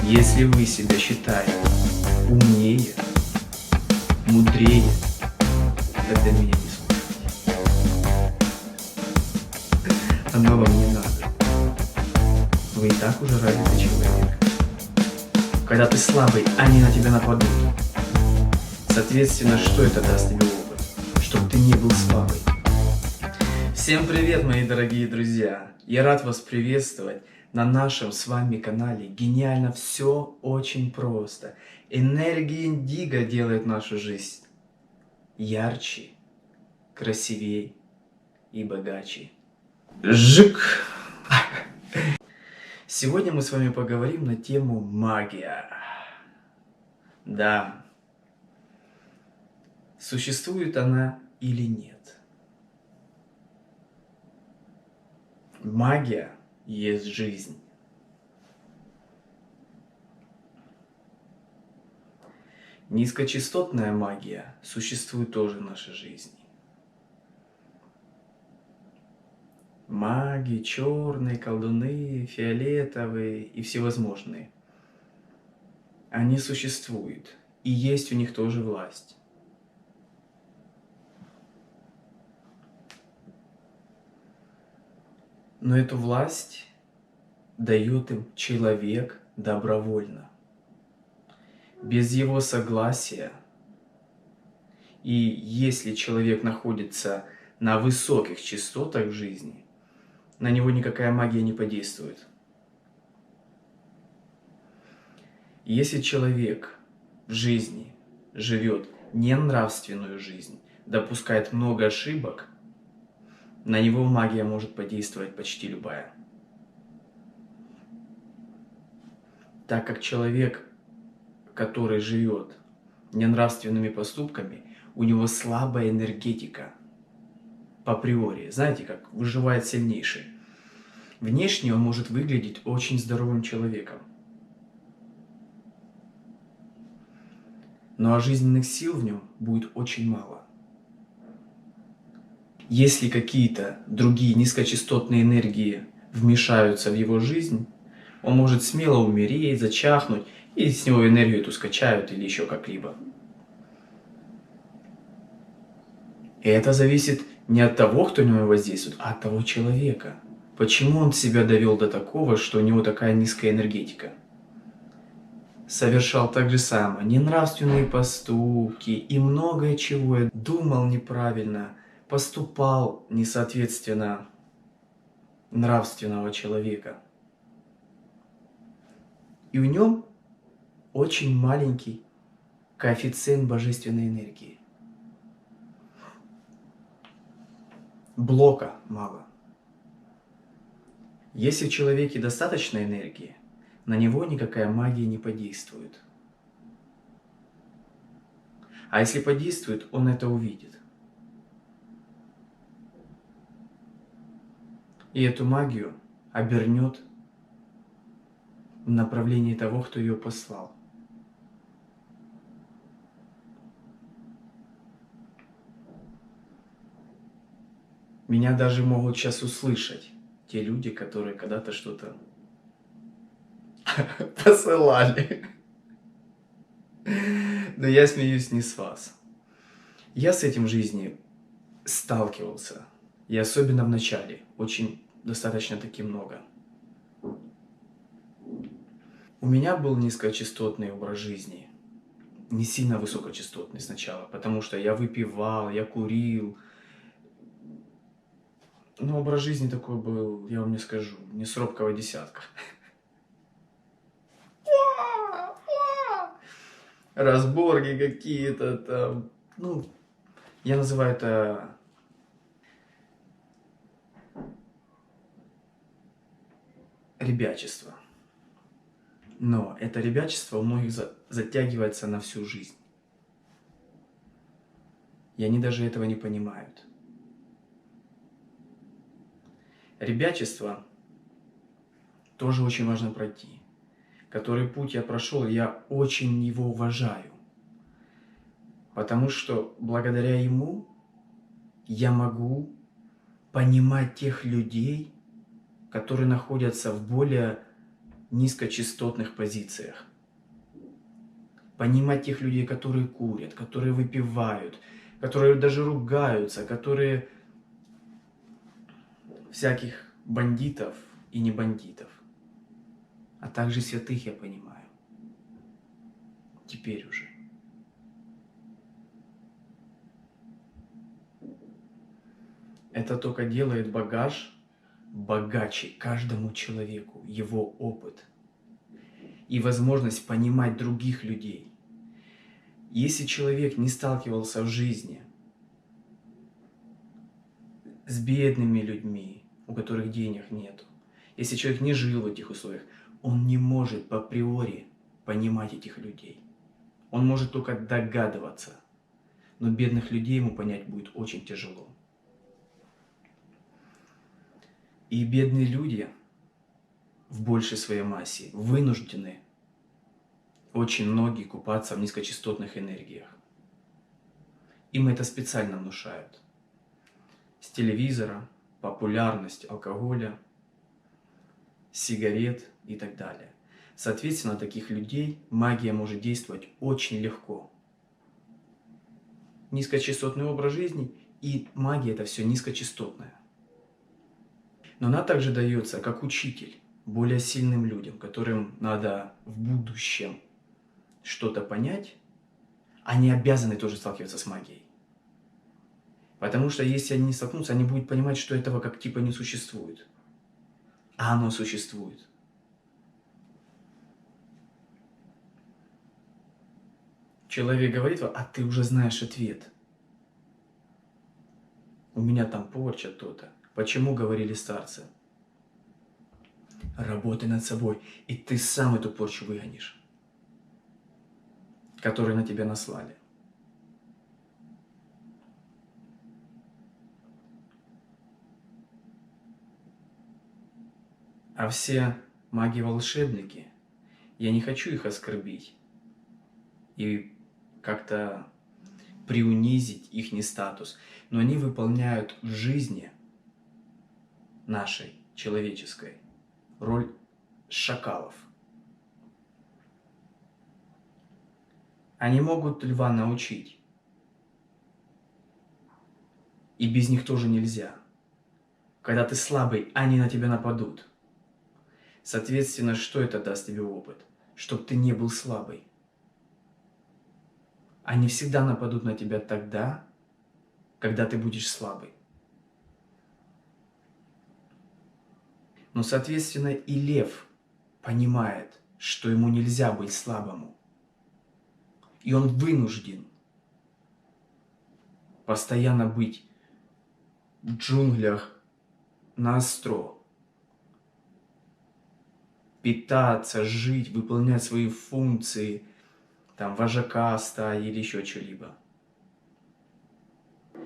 Если вы себя считаете умнее, мудрее, тогда меня не слушайте. Оно вам не надо. Вы и так уже развитый человек. Когда ты слабый, они на тебя нападут. Соответственно, что это даст тебе опыт? Чтобы ты не был слабый. Всем привет, мои дорогие друзья! Я рад вас приветствовать на нашем с вами канале. Гениально, все очень просто. Энергия индиго делает нашу жизнь ярче, красивее и богаче. Жик! Сегодня мы с вами поговорим на тему магия. Да, существует она или нет? Магия есть жизнь. Низкочастотная магия существует тоже в нашей жизни. Маги, черные, колдуны, фиолетовые и всевозможные. Они существуют, и есть у них тоже власть. Но эту власть дает им человек добровольно, без его согласия. И если человек находится на высоких частотах в жизни, на него никакая магия не подействует. Если человек в жизни живет ненравственную жизнь, допускает много ошибок, на него магия может подействовать почти любая. Так как человек, который живет ненравственными поступками, у него слабая энергетика по априори. Знаете, как выживает сильнейший. Внешне он может выглядеть очень здоровым человеком. Но жизненных сил в нем будет очень мало. Если какие-то другие низкочастотные энергии вмешаются в его жизнь, он может смело умереть, зачахнуть, и с него энергию эту скачают или еще как-либо. И это зависит не от того, кто на него воздействует, а от того человека. Почему он себя довел до такого, что у него такая низкая энергетика? Совершал так же самое, ненравственные поступки и многое чего. Думал неправильно, поступал несоответственно нравственного человека. И в нем очень маленький коэффициент божественной энергии. Блока мало. Если в человеке достаточно энергии, на него никакая магия не подействует. А если подействует, он это увидит. И эту магию обернет в направлении того, кто ее послал. Меня даже могут сейчас услышать те люди, которые когда-то что-то посылали. Но я смеюсь не с вас. Я с этим в жизни сталкивался. И особенно в начале. Очень достаточно таки много. У меня был низкочастотный образ жизни. Не сильно высокочастотный сначала. Потому что я выпивал, я курил. Но образ жизни такой был, я вам не скажу, не с робкого десятка. Разборки какие-то там. Ну, я называю это ребячество. Но это ребячество у многих затягивается на всю жизнь. И они даже этого не понимают. Ребячество тоже очень важно пройти. Который путь я прошел, я очень его уважаю. Потому что благодаря ему я могу понимать тех людей, которые находятся в более низкочастотных позициях. Понимать тех людей, которые курят, которые выпивают, которые даже ругаются, которые всяких бандитов и не бандитов. А также святых я понимаю. Теперь уже. Это только делает багаж богаче каждому человеку, его опыт и возможность понимать других людей. Если человек не сталкивался в жизни с бедными людьми, у которых денег нету, если человек не жил в этих условиях, он не может априори понимать этих людей. Он может только догадываться, но бедных людей ему понять будет очень тяжело. И бедные люди в большей своей массе вынуждены очень многие купаться в низкочастотных энергиях. Им это специально внушают. С телевизора, популярность алкоголя, сигарет и так далее. Соответственно, на таких людей магия может действовать очень легко. Низкочастотный образ жизни и магия — это все низкочастотное. Но она также дается как учитель более сильным людям, которым надо в будущем что-то понять, они обязаны тоже сталкиваться с магией. Потому что если они не столкнутся, они будут понимать, что этого как типа не существует. А оно существует. Человек говорит: а ты уже знаешь ответ. У меня там порча то-то. Почему говорили старцы? Работай над собой, и ты сам эту порчу выгонишь, которую на тебя наслали. А все маги-волшебники, я не хочу их оскорбить и как-то приунизить их статус, но они выполняют в жизни нашей, человеческой, роль шакалов. Они могут льва научить, и без них тоже нельзя. Когда ты слабый, они на тебя нападут. Соответственно, что это даст тебе опыт? Чтоб ты не был слабый. Они всегда нападут на тебя тогда, когда ты будешь слабый. Но, соответственно, и лев понимает, что ему нельзя быть слабому. И он вынужден постоянно быть в джунглях наостро, питаться, жить, выполнять свои функции, там, вожака стаи или еще что-либо.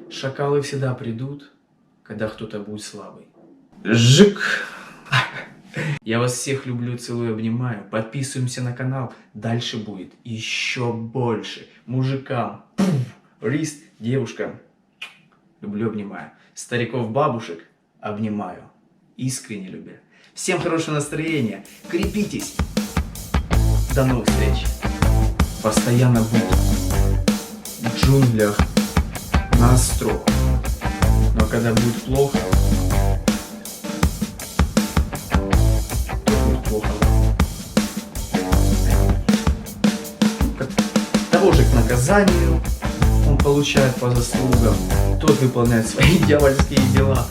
Шакалы всегда придут, когда кто-то будет слабый. Жик! Я вас всех люблю, целую, обнимаю. Подписываемся на канал. Дальше будет еще больше. Мужикам. Рис, девушкам. Люблю, обнимаю. Стариков, бабушек обнимаю. Искренне люблю. Всем хорошего настроения. Крепитесь. До новых встреч. Постоянно буду в джунглях наостро. Но когда будет плохо, того же к наказанию он получает по заслугам, тот выполняет свои дьявольские дела.